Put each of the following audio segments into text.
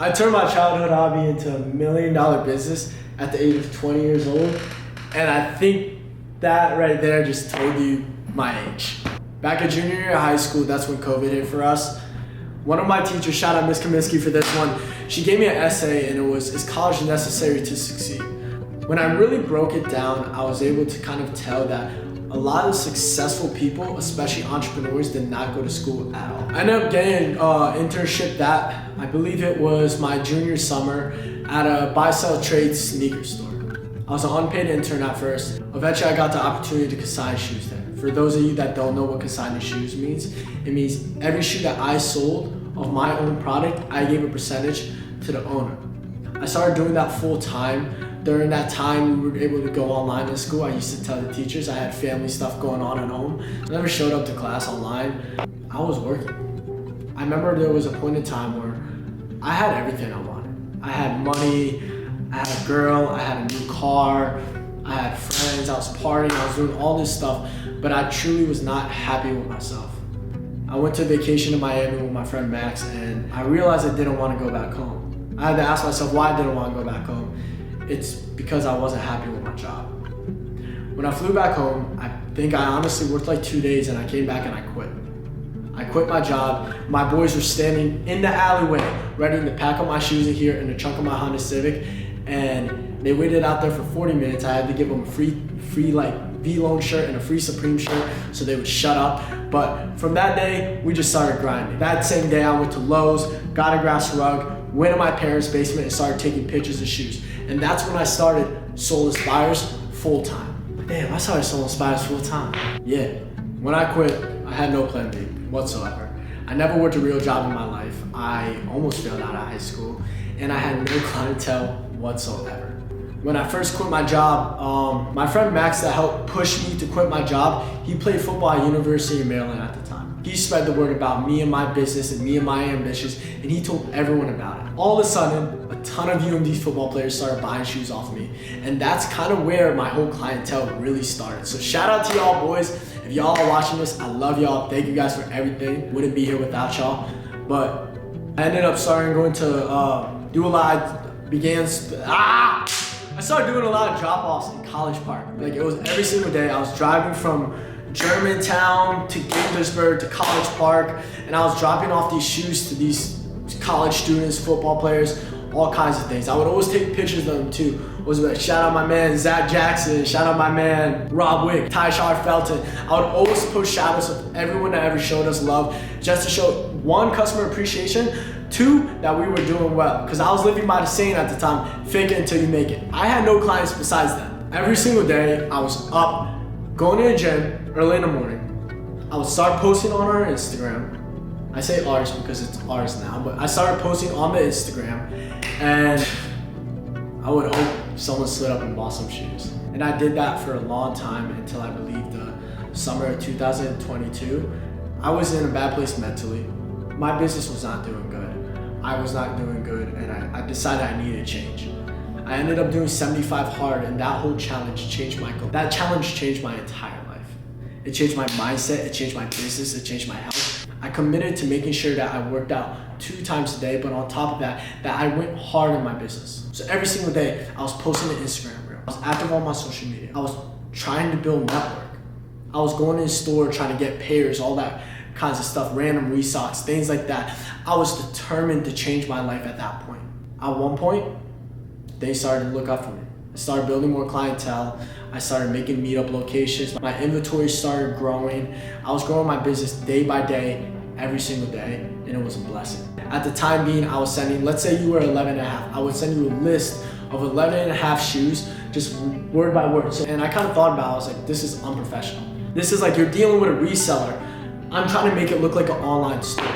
I turned my childhood hobby into a $1 million business at the age of 20 years old, and I think that right there just told you my age. Back at junior year of high school, that's when COVID hit for us. One of my teachers, shout out Miss Kaminsky for this one, she gave me an essay and it was, "Is college necessary to succeed?" When I really broke it down, I was able to kind of tell that a lot of successful people, especially entrepreneurs, did not go to school at all. I ended up getting an internship that, I believe it was my junior summer, at a buy-sell trade sneaker store. I was an unpaid intern at first. Eventually I got the opportunity to consign shoes there. For those of you that don't know what consigning shoes means, it means every shoe that I sold of my own product, I gave a percentage to the owner. I started doing that full time. During that time, we were able to go online in school. I used to tell the teachers I had family stuff going on at home. I never showed up to class online. I was working. I remember there was a point in time where I had everything I wanted. I had money, I had a girl, I had a new car, I had friends, I was partying, I was doing all this stuff, but I truly was not happy with myself. I went to vacation to Miami with my friend Max, and I realized I didn't want to go back home. I had to ask myself why I didn't want to go back home. It's because I wasn't happy with my job. When I flew back home, I think I honestly worked like 2 days and I came back and I quit. I quit my job. My boys were standing in the alleyway ready to pack up my shoes in here in the trunk of my Honda Civic, and they waited out there for 40 minutes. I had to give them a free like V-Lone shirt and a free Supreme shirt so they would shut up. But from that day, we just started grinding. That same day I went to Lowe's, got a grass rug, went to my parents' basement and started taking pictures of shoes. And that's when I started Soulless Buyers full time. Damn, I started Soulless Buyers full time. Yeah, when I quit, I had no plan B whatsoever. I never worked a real job in my life. I almost failed out of high school, and I had no clientele whatsoever. When I first quit my job, my friend Max that helped push me to quit my job, he played football at University of Maryland at the time. He spread the word about me and my business and me and my ambitions, and he told everyone about it. All of a sudden, a ton of UMD football players started buying shoes off me, and that's kind of where my whole clientele really started. So shout out to y'all boys. If y'all are watching this, I love y'all. Thank you guys for everything. Wouldn't be here without y'all. But I ended up going to do a lot. I started doing a lot of drop-offs in College Park. Like, it was every single day. I was driving from Germantown to Gaithersburg to College Park, and I was dropping off these shoes to these college students, football players, all kinds of things. I would always take pictures of them too. I was like, shout out my man Zach Jackson, shout out my man Rob Wick, Tyshar Felton. I would always post shout outs of everyone that ever showed us love, just to show, one, customer appreciation, two, that we were doing well. Because I was living by the saying at the time, fake it until you make it. I had no clients besides them. Every single day, I was up, going to the gym early in the morning. I would start posting on our Instagram. I say ours because it's ours now, but I started posting on the Instagram, and I would hope someone slid up and bought some shoes. And I did that for a long time until I believe the summer of 2022. I was in a bad place mentally. My business was not doing good. I was not doing good, and I decided I needed a change. I ended up doing 75 hard, and that whole challenge changed my goal. That challenge changed my entire life. It changed my mindset, it changed my business, it changed my health. I committed to making sure that I worked out 2 times a day, but on top of that I went hard in my business. So every single day, I was posting an Instagram reel. I was active on my social media. I was trying to build network. I was going in the store trying to get pairs, all that kinds of stuff, random resocks, things like that. I was determined to change my life at that point. At one point, they started to look up for me. I started building more clientele. I started making meetup locations. My inventory started growing. I was growing my business day by day, every single day, and it was a blessing. At the time being, I was sending, let's say you were 11 and a half, I would send you a list of 11 and a half shoes, just word by word. And I kind of thought about it, I was like, this is unprofessional. This is like you're dealing with a reseller. I'm trying to make it look like an online store.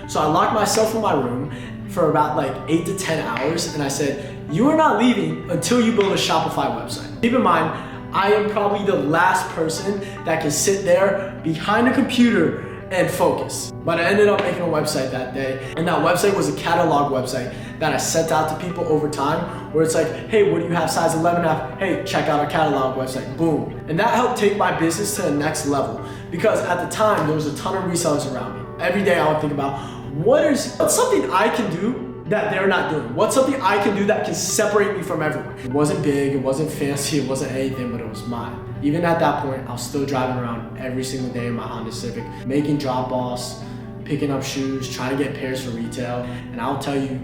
So I locked myself in my room for about like 8 to 10 hours, and I said, you are not leaving until you build a Shopify website. Keep in mind, I am probably the last person that can sit there behind a computer and focus. But I ended up making a website that day, and that website was a catalog website that I sent out to people over time, where it's like, hey, what do you have, size 11 and a half? Hey, check out our catalog website, boom. And that helped take my business to the next level, because at the time, there was a ton of resellers around me. Every day I would think about, what's something I can do that they're not doing? What's something I can do that can separate me from everyone? It wasn't big, it wasn't fancy, it wasn't anything, but it was mine. Even at that point, I was still driving around every single day in my Honda Civic, making drop-offs, picking up shoes, trying to get pairs for retail. And I'll tell you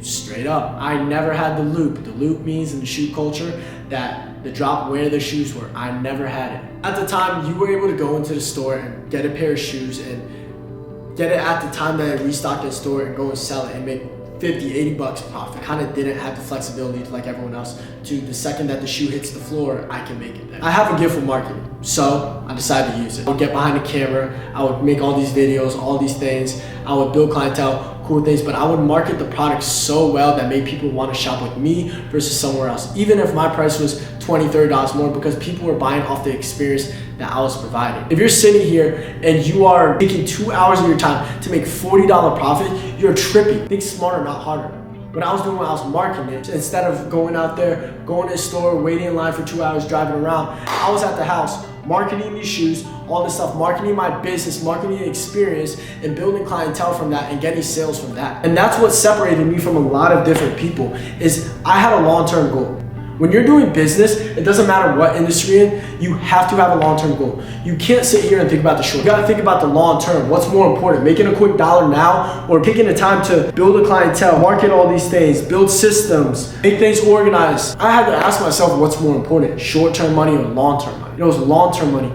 straight up, I never had the loop. The loop means in the shoe culture that the drop where the shoes were. I never had it. At the time, you were able to go into the store and get a pair of shoes and get it at the time that it restocked the store and go and sell it and make 50, 80 bucks profit. Kind of didn't have the flexibility like everyone else to the second that the shoe hits the floor, I can make it there. I have a gift for marketing, so I decided to use it. I would get behind the camera, I would make all these videos, all these things, I would build clientele, cool things, but I would market the product so well that made people want to shop with me versus somewhere else. Even if my price was $20, $30 more, because people were buying off the experience that I was providing. If you're sitting here and you are taking 2 hours of your time to make $40 profit, you're tripping. Think smarter, not harder. What I was doing when I was marketing it, instead of going out there, going to the store, waiting in line for 2 hours, driving around, I was at the house marketing these shoes, all this stuff, marketing my business, marketing the experience, and building clientele from that and getting sales from that. And that's what separated me from a lot of different people, is I had a long-term goal. When you're doing business, it doesn't matter what industry you're in, you have to have a long-term goal. You can't sit here and think about the short. You gotta think about the long term. What's more important, making a quick dollar now or taking the time to build a clientele, market all these things, build systems, make things organized? I had to ask myself what's more important, short-term money or long-term money? It was long-term money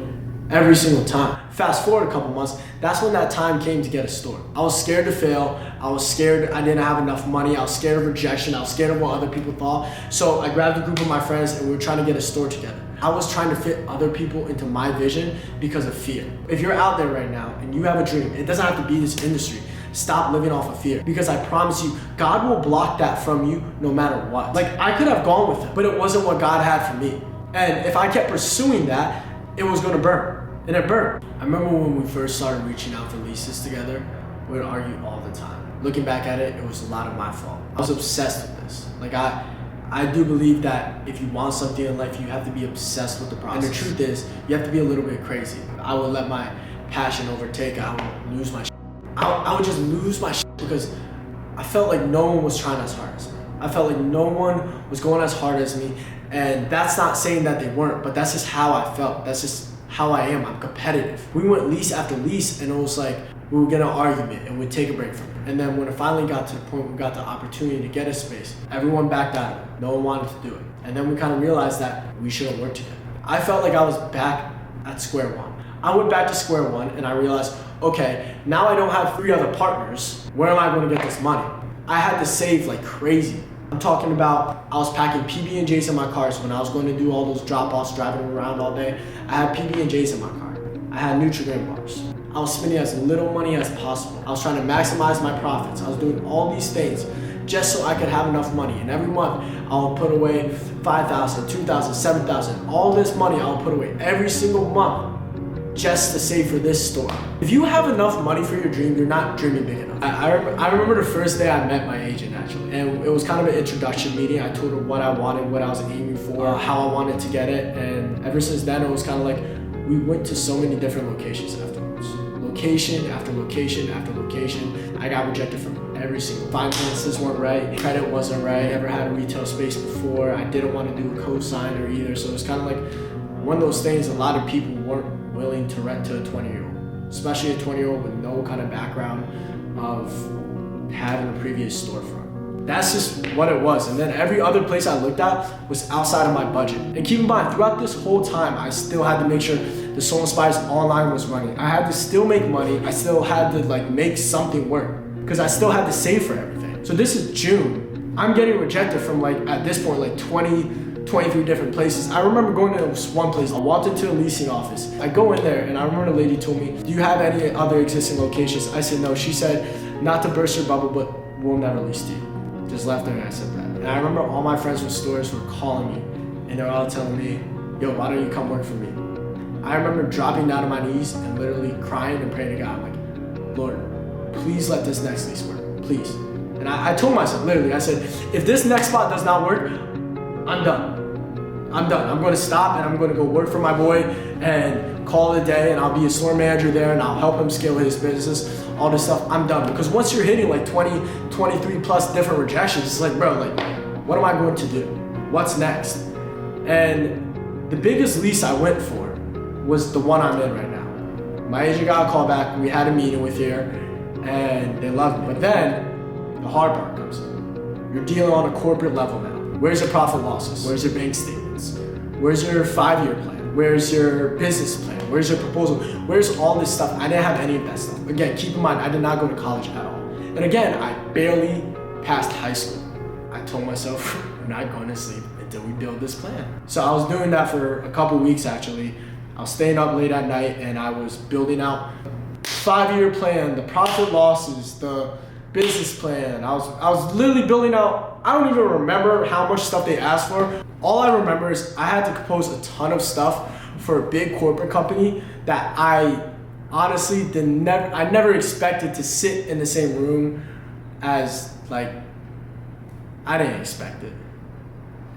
every single time. Fast forward a couple months, that's when that time came to get a store. I was scared to fail. I was scared I didn't have enough money. I was scared of rejection. I was scared of what other people thought. So I grabbed a group of my friends and we were trying to get a store together. I was trying to fit other people into my vision because of fear. If you're out there right now and you have a dream, it doesn't have to be this industry. Stop living off of fear, because I promise you, God will block that from you no matter what. Like, I could have gone with it, but it wasn't what God had for me. And if I kept pursuing that, it was gonna burn. And it burned. I remember when we first started reaching out for leases together, we would argue all the time. Looking back at it, it was a lot of my fault. I was obsessed with this. Like I do believe that if you want something in life, you have to be obsessed with the process. And the truth is, you have to be a little bit crazy. I would let my passion overtake. I would lose my shit. I would just lose my shit because I felt like no one was trying as hard as me. I felt like no one was going as hard as me. And that's not saying that they weren't, but that's just how I felt. That's just how I am. I'm competitive. We went lease after lease and it was like we would get an argument and we'd take a break from it. And then when it finally got to the point we got the opportunity to get a space, everyone backed out of it. No one wanted to do it. And then we kind of realized that we shouldn't work together. I felt like I was back at square one. I went back to square one and I realized, okay, now I don't have 3 other partners. Where am I going to get this money? I had to save like crazy. I'm talking about, I was packing PB&Js in my cars when I was going to do all those drop-offs, driving around all day. I had PB&Js in my car. I had Nutri-Grain bars. I was spending as little money as possible. I was trying to maximize my profits. I was doing all these things just so I could have enough money. And every month, I'll put away $5,000, $2,000, $7,000. All this money I'll put away every single month just to save for this store. If you have enough money for your dream, you're not dreaming big enough. I remember the first day I met my agent actually, and it was kind of an introduction meeting. I told her what I wanted, what I was aiming for, how I wanted to get it, and ever since then it was kind of like we went to so many different locations afterwards. Location after location after location. I got rejected from every single. Finances weren't right, credit wasn't right, I never had a retail space before, I didn't want to do a co-signer either, so it was kind of like one of those things a lot of people weren't willing to rent to a 20-year-old, especially a 20-year-old with no kind of background of having a previous storefront. That's just what it was. And then every other place I looked at was outside of my budget. And keep in mind, throughout this whole time, I still had to make sure the Soul Inspires online was running. I had to still make money. I still had to like make something work because I still had to save for everything. So this is June. I'm getting rejected from like, at this point, like 23 different places. I remember going to this one place. I walked into a leasing office. I go in there and I remember the lady told me, do you have any other existing locations? I said no. She said, not to burst your bubble, but we'll never lease to you. Just left there and I said that. And I remember all my friends with stores were calling me and they're all telling me, yo, why don't you come work for me? I remember dropping down on my knees and literally crying and praying to God, like, Lord, please let this next lease work, please. And I told myself, literally, I said, if this next spot does not work, I'm done. I'm done. I'm gonna stop and I'm gonna go work for my boy and call it a day, and I'll be a store manager there and I'll help him scale his business, all this stuff. I'm done. Because once you're hitting like 20, 23 plus different rejections, it's like, bro, like, what am I going to do? What's next? And the biggest lease I went for was the one I'm in right now. My agent got a call back, we had a meeting with here, and they loved me. But then the hard part comes in. You're dealing on a corporate level now. Where's your profit losses? Where's your bank statements? Where's your 5-year plan? Where's your business plan? Where's your proposal? Where's all this stuff? I didn't have any of that stuff. Again, keep in mind, I did not go to college at all. And again, I barely passed high school. I told myself, we're not going to sleep until we build this plan. So I was doing that for a couple weeks actually. I was staying up late at night and I was building out 5-year plan, the profit losses, the business plan. I was literally building out, I don't even remember how much stuff they asked for. All I remember is I had to compose a ton of stuff for a big corporate company that I honestly I never expected to sit in the same room as, like, I didn't expect it.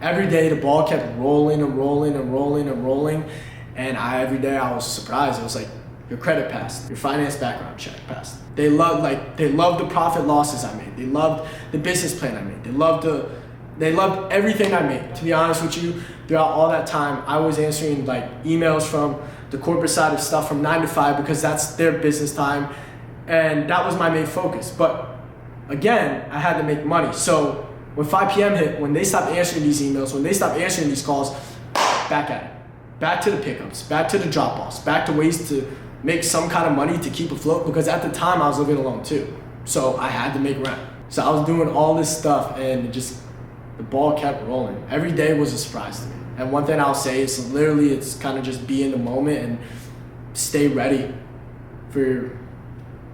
Every day the ball kept rolling and rolling and rolling and rolling, and every day I was surprised. I was like, your credit passed, your finance background check passed. They loved the profit losses I made. They loved the business plan I made. They loved everything I made. To be honest with you, throughout all that time, I was answering like emails from the corporate side of stuff from 9 to 5 because that's their business time, and that was my main focus. But again, I had to make money. So when 5 p.m. hit, when they stopped answering these emails, when they stopped answering these calls, back at it. Back to the pickups, back to the drop-offs, back to ways to make some kind of money to keep afloat, because at the time I was living alone too. So I had to make rent. So I was doing all this stuff and the ball kept rolling. Every day was a surprise to me. And one thing I'll say is literally it's kind of just be in the moment and stay ready for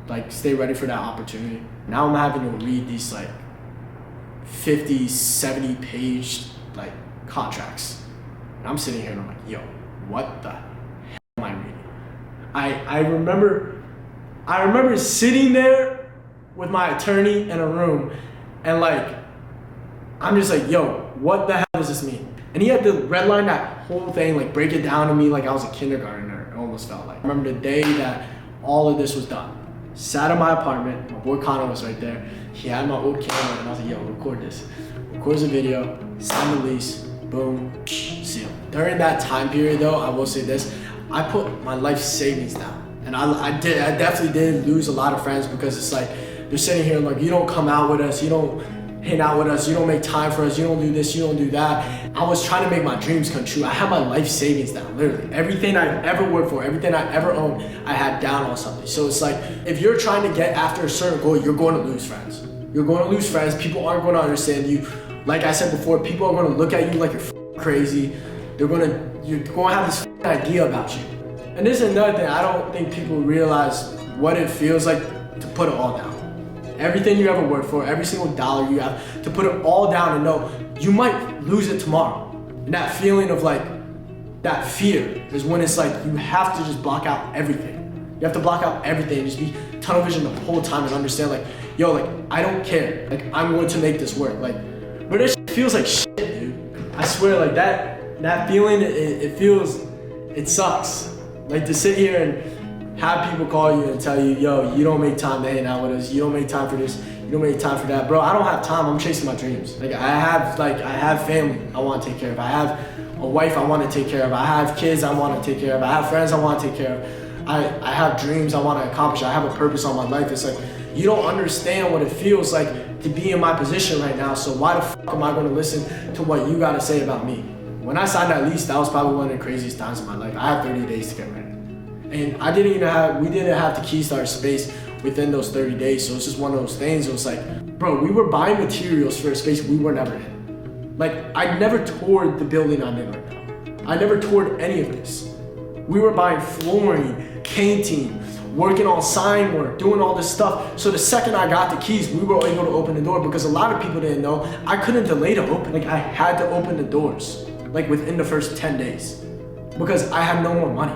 that opportunity. Now I'm having to read these like 50, 70 page like contracts. And I'm sitting here and I'm like, yo, what the hell am I reading? I remember sitting there with my attorney in a room and like, I'm just like, yo, what the hell does this mean? And he had to redline that whole thing, like break it down to me like I was a kindergartner, it almost felt like. I remember the day that all of this was done. Sat in my apartment, my boy Connor was right there. He had my old camera and I was like, yo, record this. Records a video, sign the lease, boom, seal. During that time period though, I will say this, I put my life savings down. And I definitely did lose a lot of friends because it's like, they're sitting here like, you don't come out with us, you don't hang out with us, you don't make time for us, you don't do this, you don't do that. I was trying to make my dreams come true. I had my life savings down, literally. Everything I ever worked for, everything I ever owned, I had down on something. So it's like, if you're trying to get after a certain goal, you're going to lose friends. You're going to lose friends, people aren't going to understand you. Like I said before, people are going to look at you like you're crazy. You're going to have this idea about you. And this is another thing, I don't think people realize what it feels like to put it all down. Everything you ever worked for, every single dollar you have, to put it all down and know you might lose it tomorrow. And that feeling of like, that fear is when it's like you have to just block out everything. You have to block out everything and just be tunnel vision the whole time and understand like, yo, like, I don't care. Like, I'm going to make this work. Like, but this shit feels like shit, dude. I swear, like that feeling, it sucks. Like to sit here and have people call you and tell you, yo, you don't make time to hang out with us. You don't make time for this. You don't make time for that. Bro, I don't have time. I'm chasing my dreams. Like I have family I want to take care of. I have a wife I want to take care of. I have kids I want to take care of. I have friends I want to take care of. I have dreams I want to accomplish. I have a purpose on my life. It's like, you don't understand what it feels like to be in my position right now. So why the fuck am I going to listen to what you got to say about me? When I signed that lease, that was probably one of the craziest times of my life. I had 30 days to get ready. And we didn't have the keys to our space within those 30 days. So it's just one of those things. It was like, bro, we were buying materials for a space we were never in. Like, I never toured the building I'm in right now. I never toured any of this. We were buying flooring, painting, working on sign work, doing all this stuff. So the second I got the keys, we were able to open the door because a lot of people didn't know I couldn't delay to open. Like, I had to open the doors, like within the first 10 days. Because I had no more money.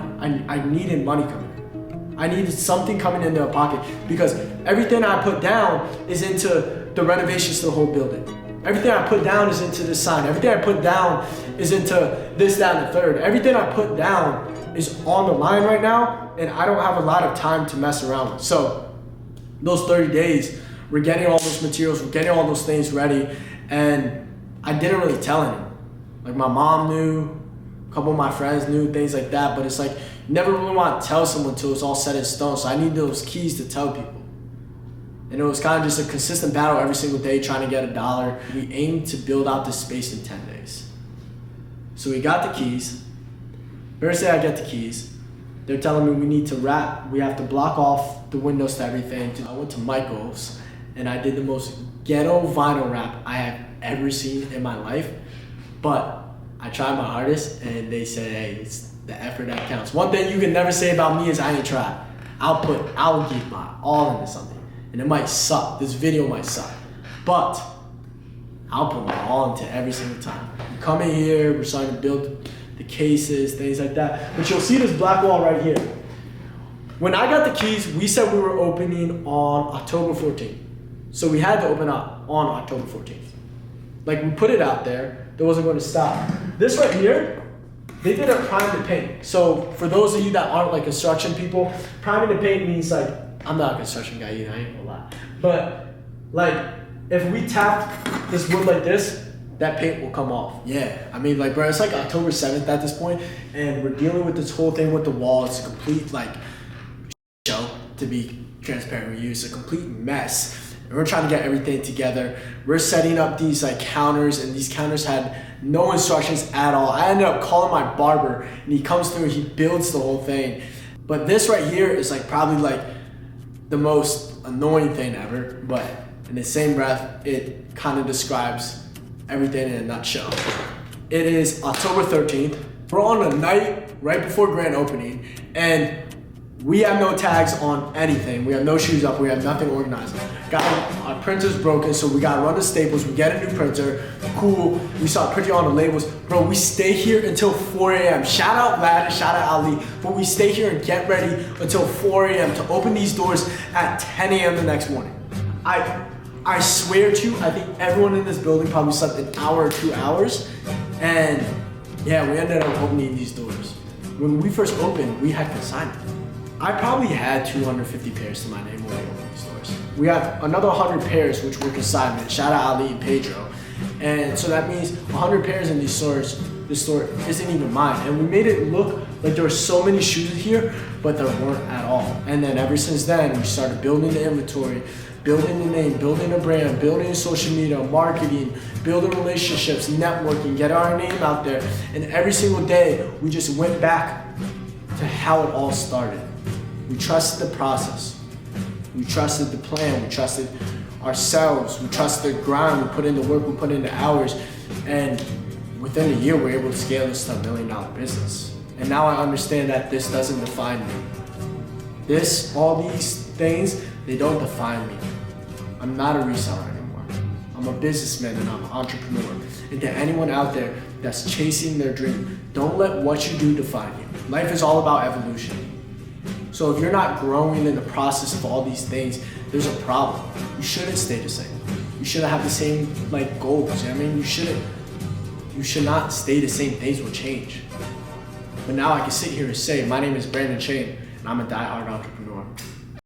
I needed money coming in. I needed something coming into a pocket because everything I put down is into the renovations to the whole building. Everything I put down is into this sign. Everything I put down is into this, that, and the third. Everything I put down is on the line right now, and I don't have a lot of time to mess around with. So those 30 days, we're getting all those materials, we're getting all those things ready, and I didn't really tell anyone. Like my mom knew, a couple of my friends knew, things like that, but it's like, you never really want to tell someone until it's all set in stone. So I need those keys to tell people. And it was kind of just a consistent battle every single day trying to get $1. We aimed to build out this space in 10 days. So we got the keys. First day I get the keys, they're telling me we need to wrap, we have to block off the windows to everything. I went to Michael's and I did the most ghetto vinyl wrap I have ever seen in my life. But I tried my hardest and they said, hey, it's the effort that counts. One thing you can never say about me is I ain't try. I'll give my all into something. And it might suck, this video might suck, but I'll put my all into every single time. We come in here, we're starting to build the cases, things like that. But you'll see this black wall right here. When I got the keys, we said we were opening on October 14th. So we had to open up on October 14th. Like we put it out there, that wasn't going to stop. This right here, they did a prime to paint. So for those of you that aren't like construction people, priming to paint means like, I'm not a construction guy either, I ain't gonna lie. But like, if we tap this wood like this, that paint will come off. Yeah, I mean like bro, it's like October 7th at this point, and we're dealing with this whole thing with the wall. It's a complete like show, to be transparent with you. It's a complete mess. And we're trying to get everything together. We're setting up these like counters, and these counters had no instructions at all. I ended up calling my barber, and he comes through and he builds the whole thing. But this right here is like probably like the most annoying thing ever, but in the same breath, it kind of describes everything in a nutshell. It is October 13th. We're on a night right before grand opening, and we have no tags on anything. We have no shoes up, we have nothing organized. Our printer's broken, so we gotta run to Staples, we get a new printer, cool. We start printing on the labels. Bro, we stay here until 4 a.m. Shout out Vlad, shout out Ali, but we stay here and get ready until 4 a.m. to open these doors at 10 a.m. the next morning. I swear to you, I think everyone in this building probably slept an hour or 2 hours, and yeah, we ended up opening these doors. When we first opened, we had consignment. I probably had 250 pairs to my name when we opened these doors. We have another 100 pairs which were consignment. Shout out Ali and Pedro. And so that means 100 pairs in these stores. This store isn't even mine. And we made it look like there were so many shoes here, but there weren't at all. And then ever since then, we started building the inventory, building the name, building a brand, building social media, marketing, building relationships, networking, getting our name out there. And every single day, we just went back to how it all started. We trusted the process. We trusted the plan. We trusted ourselves. We trusted the grind. We put in the work. We put in the hours. And within a year, we were able to scale this to $1 million business. And now I understand that this doesn't define me. All these things, they don't define me. I'm not a reseller anymore. I'm a businessman and I'm an entrepreneur. And to anyone out there that's chasing their dream, don't let what you do define you. Life is all about evolution. So if you're not growing in the process of all these things, there's a problem. You shouldn't stay the same. You shouldn't have the same like goals. You know what I mean? You should not stay the same. Things will change. But now I can sit here and say, my name is Brandon Chain, and I'm a die-hard entrepreneur.